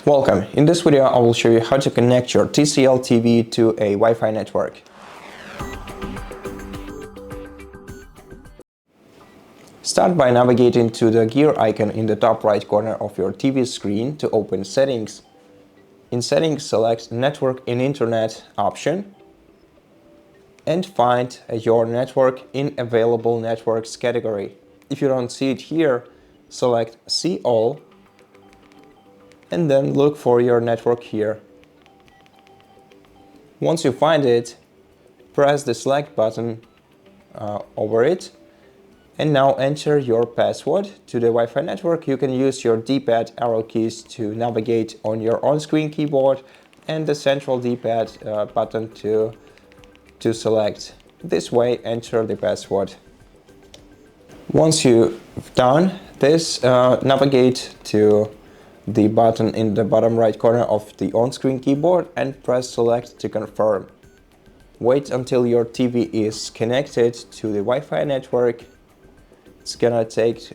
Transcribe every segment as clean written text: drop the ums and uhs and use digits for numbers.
Welcome. In this video I will show you how to connect your TCL TV to a Wi-Fi network. Start by navigating to the gear icon in the top right corner of your TV screen to open Settings. In Settings, select Network and Internet option and find your network in Available Networks category. If you don't see it here, select See All and then look for your network here. Once you find it, press the select button over it and now enter your password to the Wi-Fi network. You can use your D-pad arrow keys to navigate on your on-screen keyboard and the central D-pad button to select. This way, enter the password. Once you've done this, navigate to the button in the bottom right corner of the on-screen keyboard and press select to confirm. Wait until your TV is connected to the Wi-Fi network. It's gonna take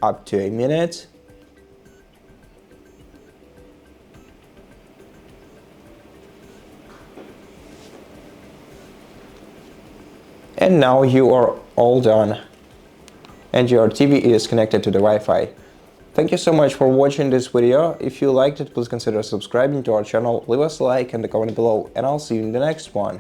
up to a minute. And now you are all done and your TV is connected to the Wi-Fi. Thank you so much for watching this video. If you liked it, please consider subscribing to our channel, leave us a like and a comment below, and I'll see you in the next one.